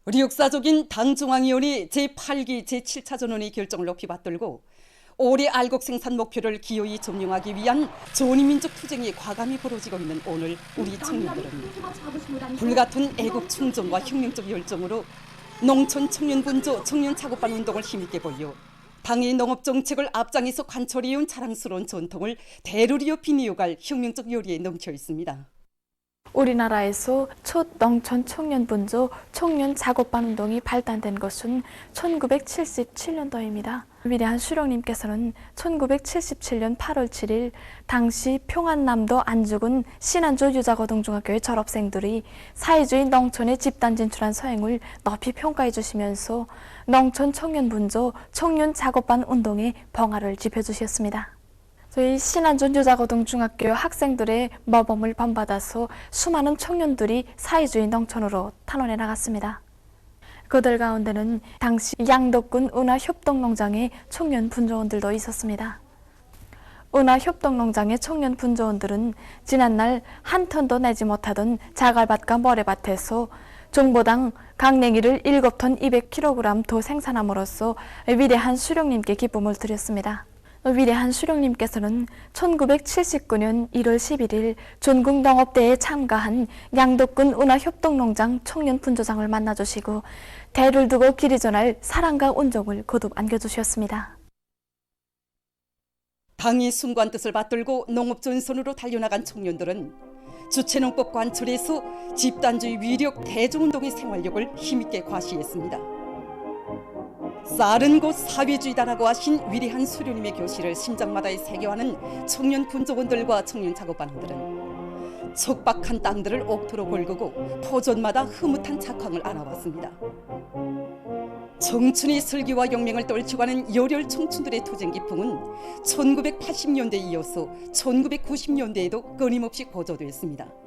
우리 역사적인 당중앙위원회 제8기 제7차 전원의 결정을 높이 받들고 올해 알곡 생산 목표를 기어이 점령하기 위한 전위민족 투쟁이 과감히 벌어지고 있는 오늘 우리 청년들은 불같은 애국 충정과 혁명적 열정으로 농촌 청년 분조 청년 작업반 운동을 힘있게 보여 당의 농업 정책을 앞장에서 관철해온 자랑스러운 전통을 대를 이어 빛이어갈 혁명적 요리에 넘쳐 있습니다. 우리나라에서 첫 농촌 청년 분조 청년 작업반 운동이 발단된 것은 1977년도입니다. 위대한 수령님께서는 1977년 8월 7일 당시 평안남도 안주군 신안조 유자고등중학교의 졸업생들이 사회주의 농촌에 집단 진출한 서행을 높이 평가해 주시면서 농촌 청년 분조 청년 작업반 운동에 봉화를 지펴주셨습니다. 저희 신안전 유자고등중학교 학생들의 모범을 본받아서 수많은 청년들이 사회주의 농촌으로 탄원해 나갔습니다. 그들 가운데는 당시 양덕군 은하협동농장의 청년 분조원들도 있었습니다. 은하협동농장의 청년 분조원들은 지난날 한 톤도 내지 못하던 자갈밭과 모래밭에서 정보당 강냉이를 7톤 200kg 더 생산함으로써 위대한 수령님께 기쁨을 드렸습니다. 위대한 수령님께서는 1979년 1월 11일 전국농업대회에 참가한 양덕군 은하협동농장 청년 분조장을 만나주시고 대를 두고 길이 전할 사랑과 온정을 거듭 안겨주셨습니다. 당의 순간 뜻을 받들고 농업전선으로 달려나간 청년들은 주체농법 관철에서 집단주의 위력 대중운동의 생활력을 힘있게 과시했습니다. 쌀은 곧 사회주의다라고 하신 위대한 수령님의 교시를 심장마다에 새겨하는 청년 분조원들과 청년 작업반원들은 척박한 땅들을 옥토로 걸고 포전마다 흐뭇한 작황을 알아왔습니다. 청춘의 슬기와 용맹을 떨치고가는 열혈 청춘들의 투쟁 기풍은 1980년대에 이어서 1990년대에도 끊임없이 고조되었습니다.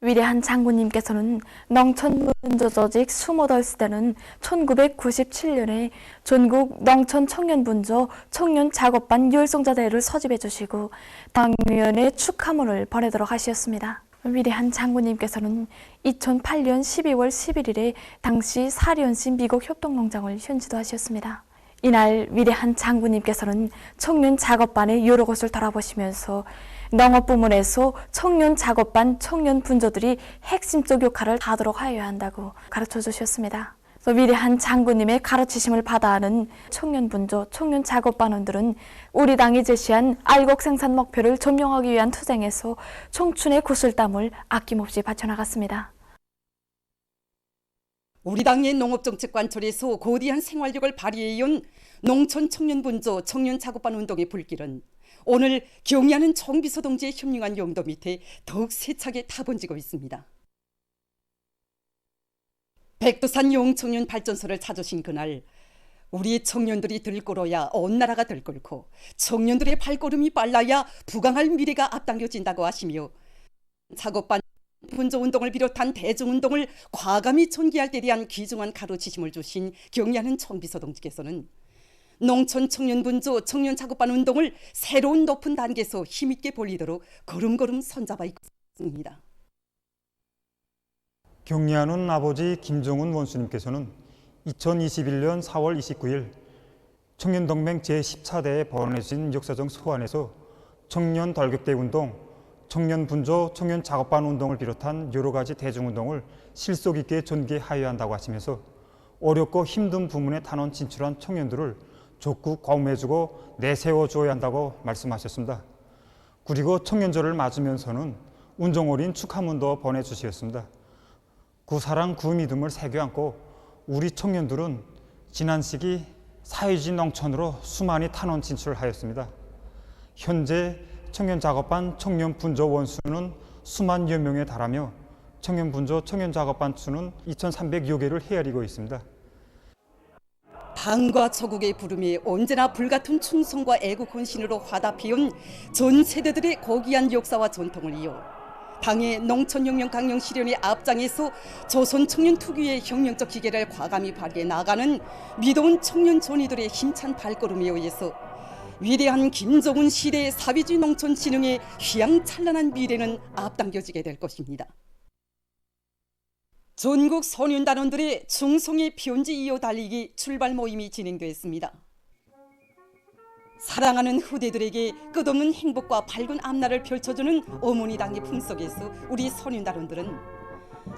위대한 장군님께서는 농촌 분조 조직 28시대는 1997년에 전국 농촌 청년 분조 청년 작업반 열성자 대회를 소집해 주시고 당위원회 축하문을 보내도록 하셨습니다. 위대한 장군님께서는 2008년 12월 11일에 당시 사리온시 미국 협동농장을 현지도 하셨습니다. 이날 위대한 장군님께서는 청년 작업반의 여러 곳을 돌아보시면서 농업 부문에서 청년 작업반 청년 분조들이 핵심적 역할을 하도록 하여야 한다고 가르쳐 주셨습니다. 위대한 장군님의 가르치심을 받아하는 청년 분조 청년 작업반원들은 우리 당이 제시한 알곡 생산 목표를 점령하기 위한 투쟁에서 청춘의 구슬땀을 아낌없이 바쳐나갔습니다. 우리 당의 농업정책 관철에서 고대한 생활력을 발휘해온 농촌 청년 분조 청년 작업반 운동의 불길은 오늘 경의하는 정비서 동지의 현명한 용도 밑에 더욱 세차게 타번지고 있습니다. 백두산 용청년 발전소를 찾으신 그날 우리 청년들이 들끓어야 온 나라가 들끓고 청년들의 발걸음이 빨라야 부강할 미래가 앞당겨진다고 하시며 작업반 분조운동을 비롯한 대중운동을 과감히 전개할 때 대한 귀중한 가르치심을 주신 경의하는 정비서 동지께서는 농촌 청년 분조 청년 작업반 운동을 새로운 높은 단계에서 힘있게 벌리도록 걸음걸음 손잡아 있습니다. 경의하는 아버지 김정은 원수님께서는 2021년 4월 29일 청년동맹 제14대에 번해진 역사적 소환에서 청년 돌격대 운동, 청년 분조, 청년 작업반 운동을 비롯한 여러 가지 대중운동을 실속 있게 전개하여야 한다고 하시면서 어렵고 힘든 부문에 탄원 진출한 청년들을 적극 고움해주고 내세워줘야 한다고 말씀하셨습니다. 그리고 청년절을 맞으면서는 운정 어린 축하문도 보내주셨습니다. 그 사랑, 그 믿음을 새겨안고 우리 청년들은 지난 시기 사회주의 농촌으로 수많이 탄원 진출하였습니다. 현재 청년 작업반 청년 분조 원수는 수만여 명에 달하며 청년 분조 청년 작업반 수는 2,300여 개를 헤아리고 있습니다. 당과 조국의 부름이 언제나 불같은 충성과 애국 헌신으로 화답해온 전 세대들의 고귀한 역사와 전통을 이어 당의 농촌혁명 강령 실현의 앞장에서 조선 청년 특유의 혁명적 기계를 과감히 발휘해 나가는 믿어온 청년 존이들의 힘찬 발걸음에 의해서 위대한 김정은 시대의 사회주의 농촌 진흥의 휘황찬란한 미래는 앞당겨지게 될 것입니다. 전국 소년단원들의 충성의 편지 이어 달리기 출발 모임이 진행됐습니다. 사랑하는 후대들에게 끝없는 행복과 밝은 앞날을 펼쳐주는 어머니 당의 품속에서 우리 소년단원들은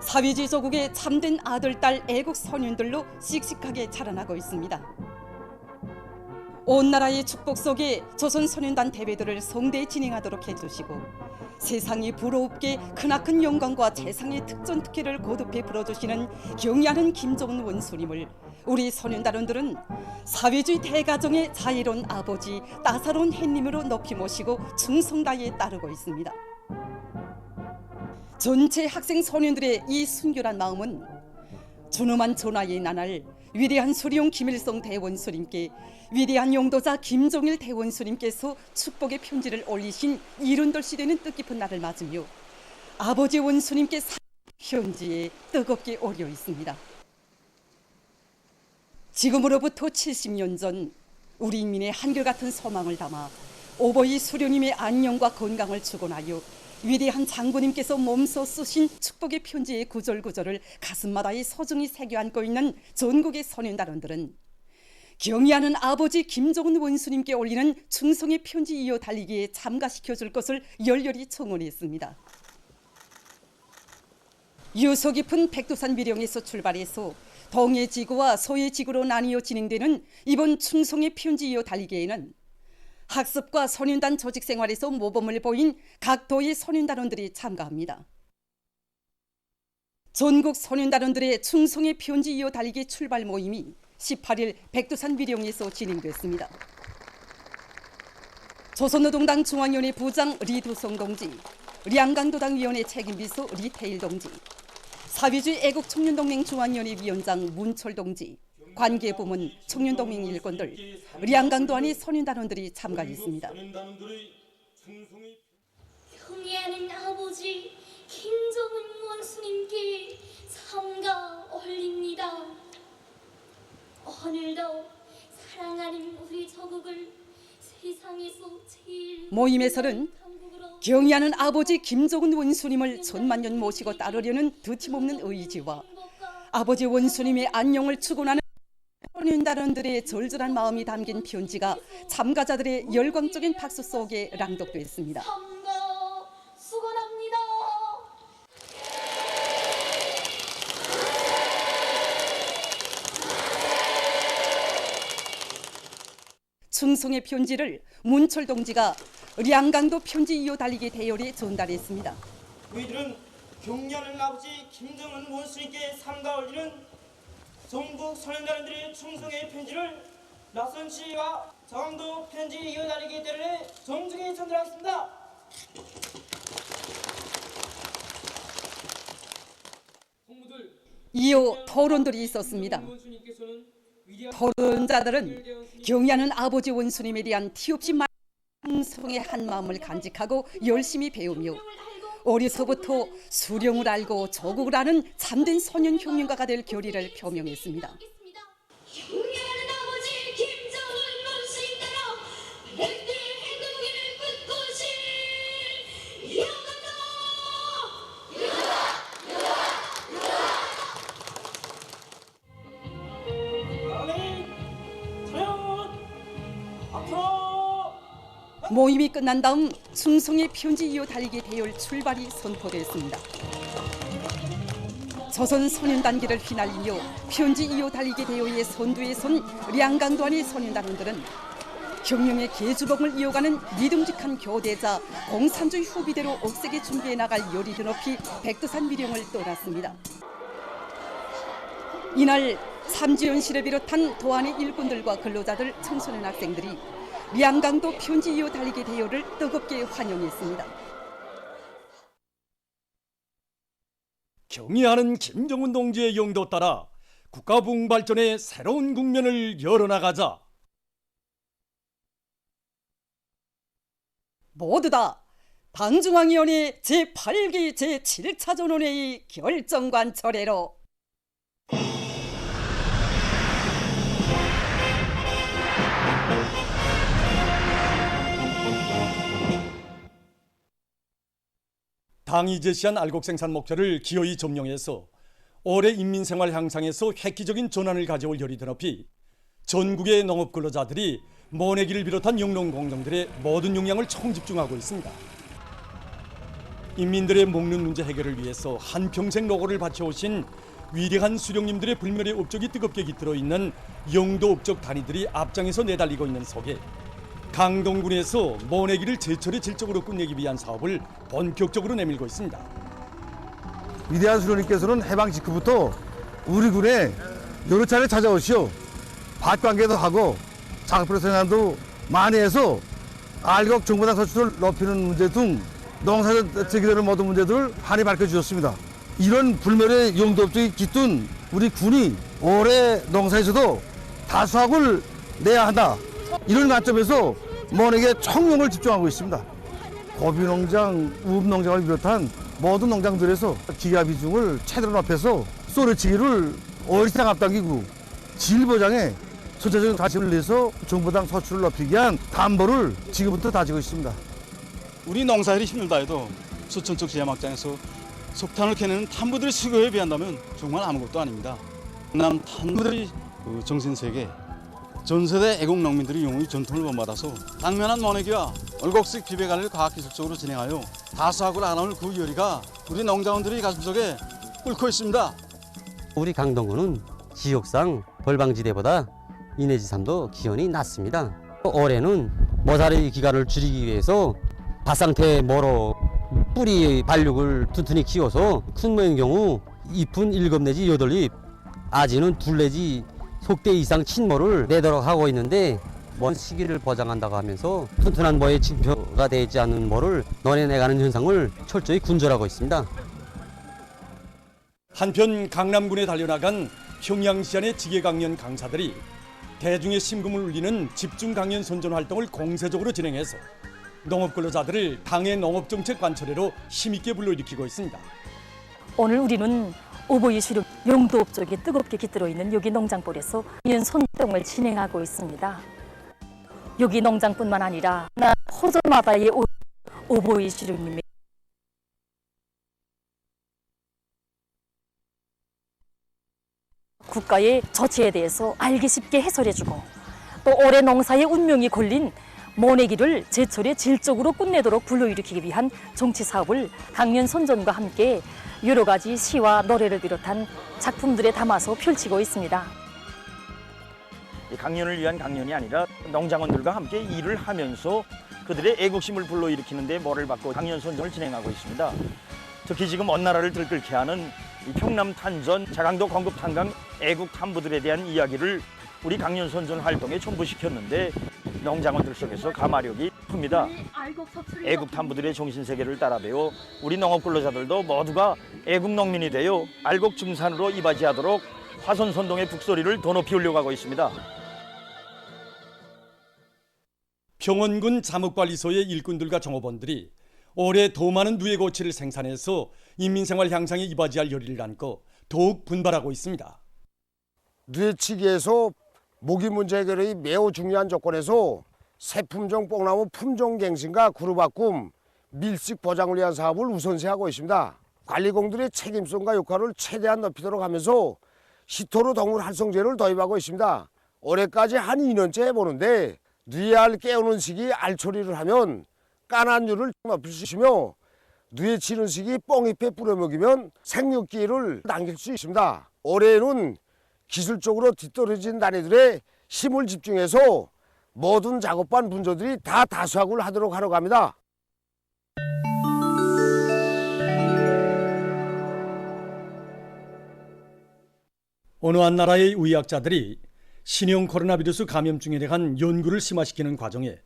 사회주의 조국의 참된 아들, 딸 애국 소년들로 씩씩하게 자라나고 있습니다. 온 나라의 축복 속에 조선 소년단 대회들을 성대히 진행하도록 해주시고 세상이 부러웁게 크나큰 영광과 재상의 특전특혜를 거듭해 불어주시는 경의하는 김정은 원수님을 우리 소년단원들은 사회주의 대가정의 자애로운 아버지, 따사로운 햇님으로 높이 모시고 충성 다해 따르고 있습니다. 전체 학생 소년들의 이 순결한 마음은 준엄한 전하의 나날 위대한 수령 김일성 대원수님께 위대한 용도자 김종일 대원수님께서 축복의 편지를 올리신 이른돌시 되는 뜻깊은 날을 맞으며 아버지 원수님께 편지에 뜨겁게 오려 있습니다. 지금으로부터 70년 전 우리 인민의 한결같은 소망을 담아 오버이 수령님의 안녕과 건강을 축원하여 위대한 장군님께서 몸소 쓰신 축복의 편지의 구절구절을 가슴마다에 소중히 새겨 안고 있는 전국의 소년단원들은 경의하는 아버지 김정은 원수님께 올리는 충성의 편지 이어 달리기에 참가시켜 줄 것을 열렬히 청원했습니다. 유서 깊은 백두산 미령에서 출발해서 동해 지구와 서해 지구로 나뉘어 진행되는 이번 충성의 편지 이어 달리기에는 학습과 소년단 조직 생활에서 모범을 보인 각 도의 소년단원들이 참가합니다. 전국 소년단원들의 충성의 편지 이어 달리기 출발 모임이 18일 백두산 미령에서 진행됐습니다. 조선노동당 중앙위원회 부장 리두성 동지, 량강도당위원회 책임비서 리태일 동지, 사회주의 애국청년동맹 중앙위원회 위원장 문철 동지, 관계부문 청년동맹 일꾼들, 량강도안의 소년단원들이 참가했습니다. 경애하는 아버지 김정은 원수님께 삼가 올립니다. 오늘도 사랑하는 우리 조국을 세상에서 제일 모임에서는 경의하는 아버지 김정은 원수님을 천만년 모시고 따르려는 드침없는 의지와 아버지 원수님의 안녕을 축원하는 소년단원들의 절절한 마음이 담긴 편지가 참가자들의 열광적인 박수 속에 랑독됐습니다. 삼가 수고합니다. 충성의 편지를 문철 동지가 량강도 편지 이어 달리기 대열에 전달했습니다. 우리들은 경의하는 아버지 김정은 원수님께 삼가 올리는 전국 소년단원들의 충성의 편지를 낯선 시와 저항도 편지 이어 달리기 대열에 정중히 전달하겠습니다. 이어 토론들이 있었습니다. 토론자들은 경의하는 아버지 원수님에 대한 티없이 충성의 한 마음을 간직하고 열심히 배우며 어려서부터 수령을 알고 조국을 아는 참된 소년 혁명가가 될 결의를 표명했습니다. 경애하는 아버지 김정은 원수님 따라 백두의 행동기를 끝고시 이어간다. 사랑의 차렷 앞으로. 모임이 끝난 다음 충성의 편지 이어 달리기 대열 출발이 선포됐습니다. 조선 소년단기를 휘날리며 편지 이어 달리기 대회의 선두에 선 량강도안의 소년단원들은 혁명의 계주봉을 이어가는 믿음직한 교대자 공산주의 후비대로 억세게 준비해 나갈 열의를 높이 백두산 미령을 떠났습니다. 이날 삼지연 씨를 비롯한 도안의 일꾼들과 근로자들, 청소년 학생들이 량강도 편지 이어 달리기 대회를 뜨겁게 환영했습니다. 경의하는 김정은 동지의 용도 따라 국가 부흥 발전의 새로운 국면을 열어나가자. 모두 다 당중앙위원회 제8기 제7차 전원회의 결정관철회로 당이 제시한 알곡 생산 목표를 기어이 점령해서 올해 인민생활 향상에서 획기적인 전환을 가져올 열이 드높이 전국의 농업 근로자들이 모내기를 비롯한 영농 공정들의 모든 역량을 총집중하고 있습니다. 인민들의 먹는 문제 해결을 위해서 한평생 노고를 바쳐오신 위대한 수령님들의 불멸의 업적이 뜨겁게 깃들어 있는 영도 업적 단위들이 앞장에서 내달리고 있는 속에 강동군에서 모내기를 제철에 질적으로 끝내기 위한 사업을 본격적으로 내밀고 있습니다. 위대한 수령님께서는 해방 직후부터 우리 군에 여러 차례 찾아오시오. 밭관계도 하고 작업으로 생산도 많이 해서 알곡 정보당 서출을 높이는 문제 등 농사에 제기되는 모든 문제들을 한이 밝혀주셨습니다. 이런 불멸의 용도업적이 깃든 우리 군이 올해 농사에서도 다수학을 내야 한다. 이런 관점에서 모내기에 총력을 집중하고 있습니다. 고비농장, 우읍농장을 비롯한 모든 농장들에서 기가 비중을 최대로 높여서 쏘리치기를 어리상 앞당기고 질 보장에 전체적인 가치를 내서 정부당 소출을 높이기 위한 담보를 지금부터 다지고 있습니다. 우리 농사일이 힘들다 해도 수천척 제야막장에서 석탄을 캐내는 탐부들의 수고에 비한다면 정말 아무것도 아닙니다. 남 탐부들이 정신세계 전세대 애국 농민들이 영웅의 전통을 본받아서 당면한 모내기와 얼곡식 비배관리를 과학기술적으로 진행하여 다수학을 안아올 그 열의가 우리 농장원들의 가슴속에 끓고 있습니다. 우리 강동구는 지역상 벌방지대보다 인해지삼도 기온이 낮습니다. 올해는 모자리 기간을 줄이기 위해서 밭상태 모로 뿌리 발육을 튼튼히 키워서 큰 모인 경우 잎은 7 내지 8잎, 아지는 2 내지 속대 이상 친모를 내도록 하고 있는데 먼 시기를 보장한다고 하면서 튼튼한 모의 징표가 되지 않는 모를 논해내가는 현상을 철저히 군절하고 있습니다. 한편 강남군에 달려나간 평양시안의 지게강연 강사들이 대중의 심금을 울리는 집중 강연 선전 활동을 공세적으로 진행해서 농업 근로자들을 당의 농업정책 관철회로 힘있게 불러일으키고 있습니다. 오늘 우리는 오보이 수령 용도업적이 뜨겁게 깃들어 있는 여기 농장벌에서 이은 선동을 진행하고 있습니다. 여기 농장뿐만 아니라 호전마다의 오보이 수령님의 국가의 조치에 대해서 알기 쉽게 해설해주고 또 올해 농사의 운명이 걸린 모내기를 제철에 질적으로 끝내도록 불러일으키기 위한 정치 사업을 강연 선전과 함께 여러 가지 시와 노래를 비롯한 작품들에 담아서 펼치고 있습니다. 강연을 위한 강연이 아니라 농장원들과 함께 일을 하면서 그들의 애국심을 불러일으키는 데 모를 받고 강연 선전을 진행하고 있습니다. 특히 지금 먼 나라를 들끓게 하는 이 평남 탄전, 자강도 공급 탄강 애국 탐부들에 대한 이야기를 우리 강연 선전 활동에 첨부시켰는데 농장원들 속에서 감화력이 큽니다. 애국 탐부들의 정신세계를 따라 배워 우리 농업 근로자들도 모두가 애국 농민이 되어 알곡 증산으로 이바지하도록 화선선동의 북소리를 더 높이 올려가고 있습니다. 평원군 자목관리소의 일꾼들과 종업원들이 올해 더 많은 누에 고치를 생산해서 인민생활 향상에 이바지할 열의를 안고 더욱 분발하고 있습니다. 누에치기에서 모기 문제 해결이 매우 중요한 조건에서 새품종 뽕나무 품종 갱신과 그루바꿈, 밀식 보장을 위한 사업을 우선시하고 있습니다. 관리공들의 책임성과 역할을 최대한 높이도록 하면서 시토르 동물 활성제를 도입하고 있습니다. 올해까지 한 2년째 해보는데 누에알 깨우는 시기 알처리를 하면 까난율을 높일 수 있으며 누에 치는 시기 뽕잎에 뿌려 먹이면 생육기를 남길 수 있습니다. 올해는 기술적으로 뒤떨어진 단위들의 힘을 집중해서 모든 작업반 분조들이 다 다수학을 하도록 하려고 합니다. 어느 한 나라의 의학자들이 신형 코로나 바이러스 감염증에 대한 연구를 심화시키는 과정에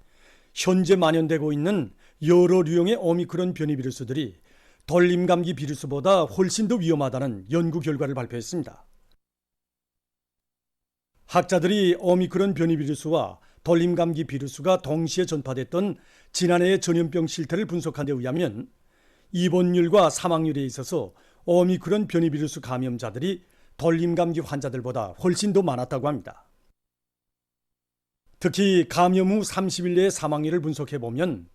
현재 만연되고 있는 여러 유형의 오미크론 변이 비루스들이 돌림감기 비루스보다 훨씬 더 위험하다는 연구 결과를 발표했습니다. 학자들이 오미크론 변이 비루스와 돌림감기 비루스가 동시에 전파됐던 지난해의 전염병 실태를 분석한 데 의하면 입원율과 사망률에 있어서 오미크론 변이 비루스 감염자들이 돌림감기 환자들보다 훨씬 더 많았다고 합니다. 특히 감염 후 30일 내의 사망률을 분석해보면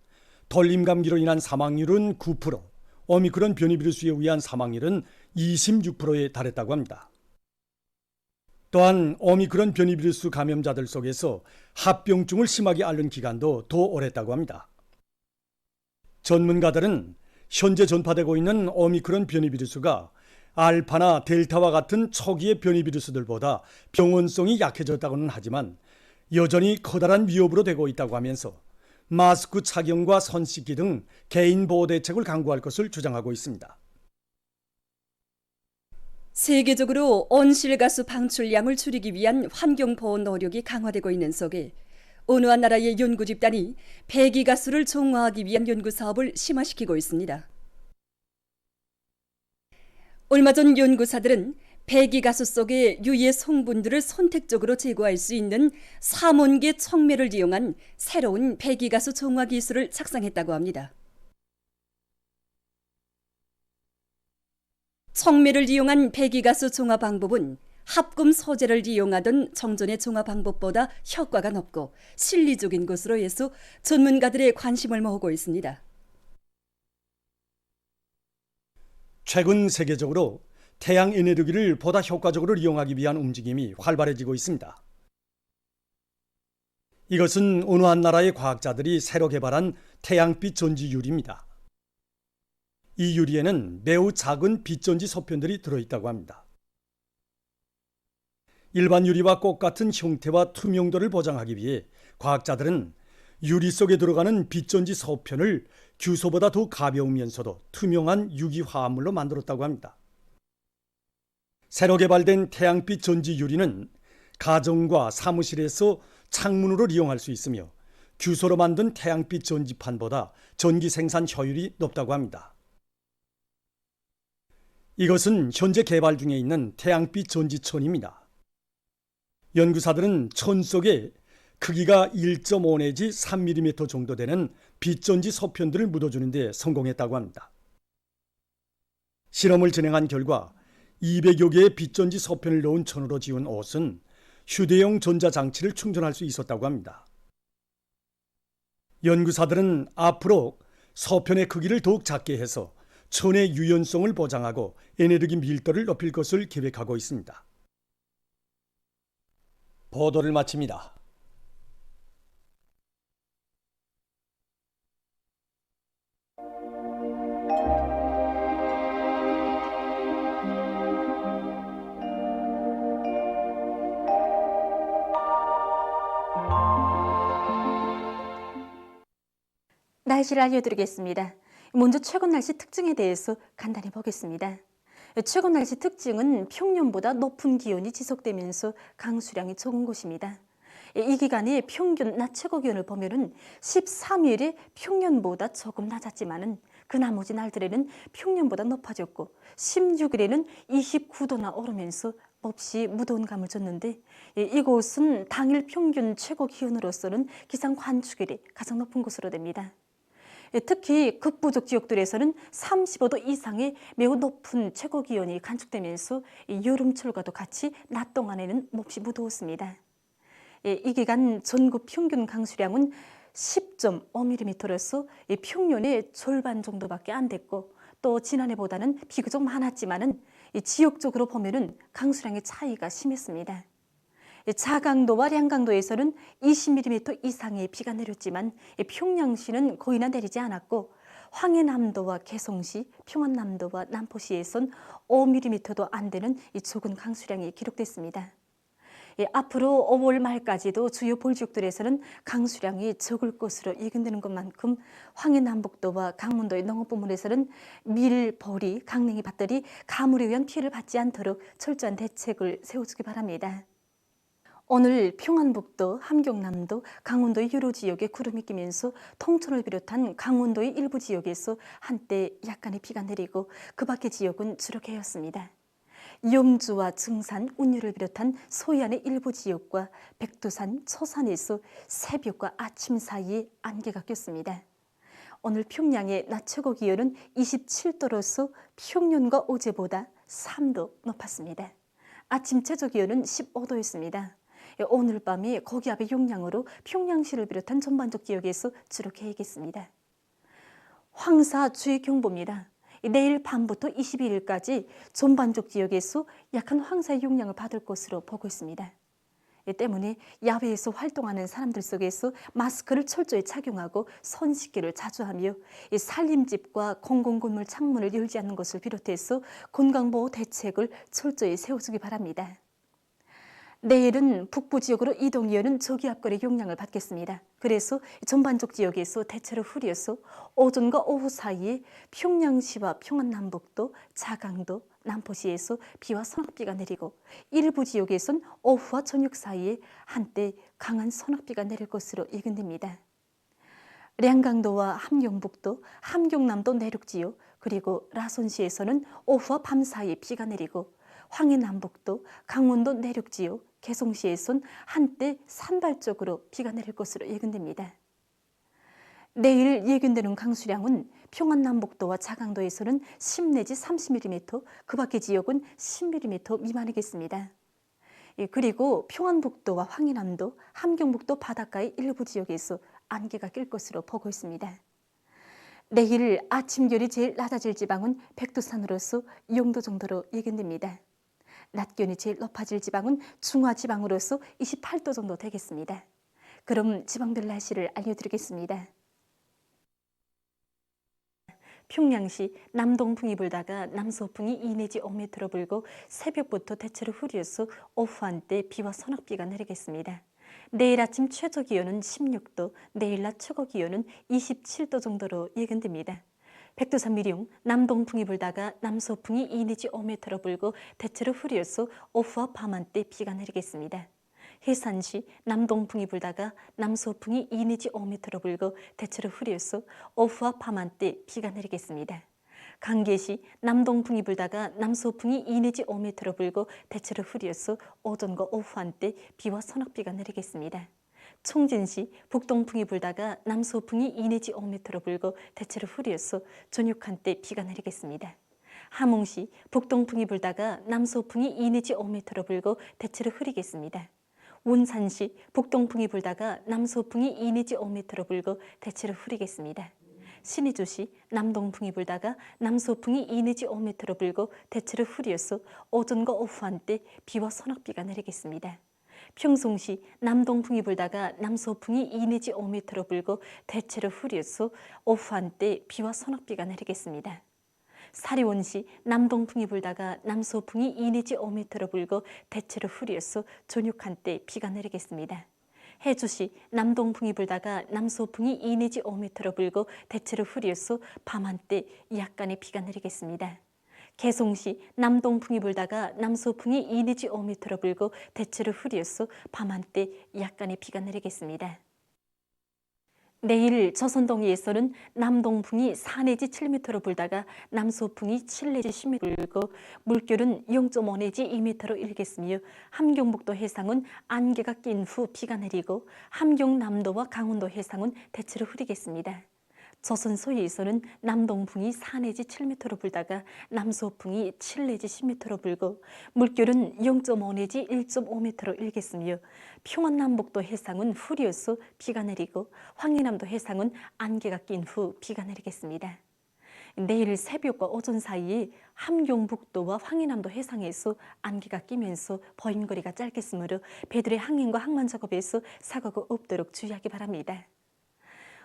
돌림감기로 인한 사망률은 9%, 오미크론 변이 비루스에 의한 사망률은 26%에 달했다고 합니다. 또한 오미크론 변이 비루스 감염자들 속에서 합병증을 심하게 앓는 기간도 더 오랬다고 합니다. 전문가들은 현재 전파되고 있는 오미크론 변이 비루스가 알파나 델타와 같은 초기의 변이 비루스들보다 병원성이 약해졌다고는 하지만 여전히 커다란 위협으로 되고 있다고 하면서 마스크 착용과 손 씻기 등 개인 보호 대책을 강구할 것을 주장하고 있습니다. 세계적으로 온실가스 방출량을 줄이기 위한 환경보호 노력이 강화되고 있는 속에 어느 한 나라의 연구 집단이 배기가스를 정화하기 위한 연구 사업을 심화시키고 있습니다. 얼마 전 연구사들은 배기가스 속의 유해 성분들을 선택적으로 제거할 수 있는 삼원계 촉매를 이용한 새로운 배기가스 정화 기술을 착상했다고 합니다. 촉매를 이용한 배기가스 정화 방법은 합금 소재를 이용하던 정전의 정화 방법보다 효과가 높고 실리적인 것으로 해서 전문가들의 관심을 모으고 있습니다. 최근 세계적으로 태양 에너지를 보다 효과적으로 이용하기 위한 움직임이 활발해지고 있습니다. 이것은 어느 한 나라의 과학자들이 새로 개발한 태양빛 전지 유리입니다. 이 유리에는 매우 작은 빛전지 소편들이 들어있다고 합니다. 일반 유리와 똑같은 형태와 투명도를 보장하기 위해 과학자들은 유리 속에 들어가는 빛전지 소편을 규소보다 더 가벼우면서도 투명한 유기화합물로 만들었다고 합니다. 새로 개발된 태양빛 전지 유리는 가정과 사무실에서 창문으로 이용할 수 있으며 규소로 만든 태양빛 전지판보다 전기 생산 효율이 높다고 합니다. 이것은 현재 개발 중에 있는 태양빛 전지천입니다. 연구사들은 천 속에 크기가 1.5 내지 3mm 정도 되는 빛전지 소편들을 묻어주는 데 성공했다고 합니다. 실험을 진행한 결과 200여 개의 빛전지 소편을 넣은 천으로 지은 옷은 휴대용 전자장치를 충전할 수 있었다고 합니다. 연구사들은 앞으로 소편의 크기를 더욱 작게 해서 천의 유연성을 보장하고 에너지 밀도를 높일 것을 계획하고 있습니다. 보도를 마칩니다. 날씨를 알려드리겠습니다. 먼저 최근 날씨 특징에 대해서 간단히 보겠습니다. 최근 날씨 특징은 평년보다 높은 기온이 지속되면서 강수량이 적은 곳입니다. 이 기간의 평균 낮 최고 기온을 보면은 13일에 평년보다 조금 낮았지만은 그 나머지 날들에는 평년보다 높아졌고 16일에는 29도나 오르면서 몹시 무더운 감을 줬는데 이곳은 당일 평균 최고 기온으로서는 기상 관측일이 가장 높은 곳으로 됩니다. 특히 극부족 지역들에서는 35도 이상의 매우 높은 최고 기온이 관측되면서 여름철과도 같이 낮 동안에는 몹시 무더웠습니다. 이 기간 전국 평균 강수량은 10.5mm로서 평년의 절반 정도밖에 안 됐고 또 지난해보다는 비교적 많았지만은 지역적으로 보면은 강수량의 차이가 심했습니다. 자강도와 량강도에서는 20mm 이상의 비가 내렸지만 평양시는 거의나 내리지 않았고 황해남도와 개성시, 평안남도와 남포시에선 5mm도 안 되는 적은 강수량이 기록됐습니다. 앞으로 5월 말까지도 주요 볼지역들에서는 강수량이 적을 것으로 예견되는 것만큼 황해남북도와 강원도의 농업부문에서는 밀, 보리, 강냉이 밭들이 가물에 의한 피해를 받지 않도록 철저한 대책을 세워주기 바랍니다. 오늘 평안북도, 함경남도, 강원도의 여러 지역에 구름이 끼면서 통천을 비롯한 강원도의 일부 지역에서 한때 약간의 비가 내리고 그 밖의 지역은 주로 개였습니다. 염주와 증산, 운유를 비롯한 소해안의 일부 지역과 백두산, 초산에서 새벽과 아침 사이에 안개가 꼈습니다. 오늘 평양의 낮 최고 기온은 27도로서 평년과 어제보다 3도 높았습니다. 아침 최저 기온은 15도였습니다. 오늘 밤에 고기압의 영향으로 평양시를 비롯한 전반적 지역에서 주로 개겠습니다. 황사 주의경보입니다. 내일 밤부터 22일까지 전반적 지역에서 약한 황사의 영향을 받을 것으로 보고 있습니다. 이 때문에 야외에서 활동하는 사람들 속에서 마스크를 철저히 착용하고 손 씻기를 자주 하며 이 살림집과 공공건물 창문을 열지 않는 것을 비롯해서 건강보호 대책을 철저히 세워주기 바랍니다. 내일은 북부 지역으로 이동이어는 저기압골의 영향을 받겠습니다. 그래서 전반적 지역에서 대체로 흐려서 오전과 오후 사이에 평양시와 평안남북도, 자강도, 남포시에서 비와 소낙비가 내리고 일부 지역에선 오후와 저녁 사이에 한때 강한 소낙비가 내릴 것으로 예견됩니다. 량강도와 함경북도, 함경남도 내륙지역 그리고 라손시에서는 오후와 밤 사이에 비가 내리고 황해남북도, 강원도 내륙지역, 개성시에선 한때 산발적으로 비가 내릴 것으로 예견됩니다. 내일 예견되는 강수량은 평안남북도와 자강도에서는 10 내지 30mm, 그 밖의 지역은 10mm 미만이겠습니다. 그리고 평안북도와 황해남도, 함경북도 바닷가의 일부 지역에서 안개가 낄 것으로 보고 있습니다. 내일 아침 기온이 제일 낮아질 지방은 백두산으로서 0도 정도로 예견됩니다. 낮 기온이 제일 높아질 지방은 중화지방으로서 28도 정도 되겠습니다. 그럼 지방별 날씨를 알려드리겠습니다. 평양시 남동풍이 불다가 남서풍이 2 내지 5m 불고 새벽부터 대체로 흐려서 오후 한때 비와 소낙비가 내리겠습니다. 내일 아침 최저 기온은 16도, 내일 낮 최고 기온은 27도 정도로 예견됩니다. 백두산 미령 남동풍이 불다가 남서풍이 2 내지 5m로 불고 대체로 흐려서 오후와 밤 한때 비가 내리겠습니다. 해산시 남동풍이 불다가 남서풍이 2 내지 5m로 불고 대체로 흐려서 오후와 밤 한때 비가 내리겠습니다. 강계시 남동풍이 불다가 남서풍이 2 내지 5m로 불고 대체로 흐려서 오전과 오후 한때 비와 소낙비가 내리겠습니다. 총진시 북동풍이 불다가 남서풍이 2 내지 5m로 불고 대체로 흐려서 저녁 한때 비가 내리겠습니다. 함흥시 북동풍이 불다가 남서풍이 2 내지 5m로 불고 대체로 흐리겠습니다. 원산시 북동풍이 불다가 남서풍이 2 내지 5m로 불고 대체로 흐리겠습니다. 신의주시 남동풍이 불다가 남서풍이 2 내지 5m로 불고 대체로 흐려서 오전과 오후 한때 비와 소낙비가 내리겠습니다. 평송시 남동풍이 불다가 남서풍이 2 내지 5m로 불고 대체로 흐려서 오후 한때 비와 소낙비가 내리겠습니다. 사리원시 남동풍이 불다가 남서풍이 2 내지 5m로 불고 대체로 흐려서 저녁 한때 비가 내리겠습니다. 해주시 남동풍이 불다가 남서풍이 2 내지 5m로 불고 대체로 흐려서 밤 한때 약간의 비가 내리겠습니다. 개송시 남동풍이 불다가 남서풍이 2 내지 5m로 불고 대체로 흐려서 밤 한때 약간의 비가 내리겠습니다. 내일 저선동해에서는 남동풍이 4 내지 7m로 불다가 남서풍이 7 내지 10m 불고 물결은 0.5 내지 2m로 일겠으며 함경북도 해상은 안개가 낀 후 비가 내리고 함경남도와 강원도 해상은 대체로 흐리겠습니다. 조선 서해에서는 남동풍이 4 내지 7m로 불다가 남서풍이 7 내지 10m로 불고 물결은 0.5 내지 1.5m로 일겠으며 평안남북도 해상은 흐려서 비가 내리고 황해남도 해상은 안개가 낀 후 비가 내리겠습니다. 내일 새벽과 오전 사이에 함경북도와 황해남도 해상에서 안개가 끼면서 보임거리가 짧겠으므로 배들의 항행과 항만 작업에서 사고가 없도록 주의하기 바랍니다.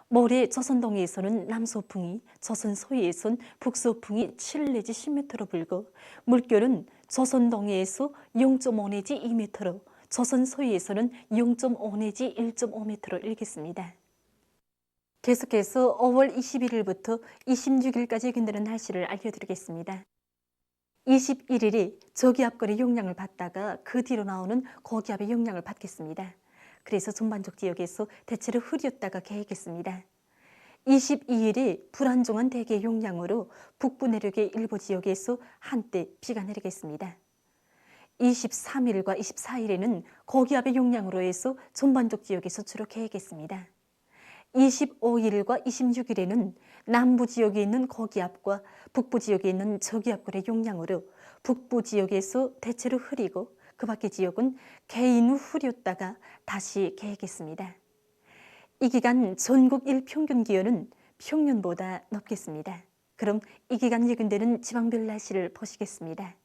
모레 조선동해에서는 남서풍이, 조선 서해에선 북서풍이 7 내지 10m로 불고 물결은 조선동해에서 0.5 내지 2m로, 조선 서해에서는 0.5 내지 1.5m로 일겠습니다. 계속해서 5월 21일부터 26일까지 예견되는 날씨를 알려드리겠습니다. 21일이 저기압골의 영향을 받다가 그 뒤로 나오는 고기압의 영향을 받겠습니다. 그래서 전반적 지역에서 대체로 흐렸다가 개겠습니다. 22일이 불안정한 대기의 영향으로 북부 내륙의 일부 지역에서 한때 비가 내리겠습니다. 23일과 24일에는 고기압의 영향으로 해서 전반적 지역에서 주로 개겠습니다. 25일과 26일에는 남부 지역에 있는 고기압과 북부 지역에 있는 저기압골의 영향으로 북부 지역에서 대체로 흐리고 그 밖의 지역은 개인 후 흐렸다가 다시 개겠습니다. 이 기간 전국 일평균 기온은 평년보다 높겠습니다. 그럼 이 기간 예근되는 지방별 날씨를 보시겠습니다.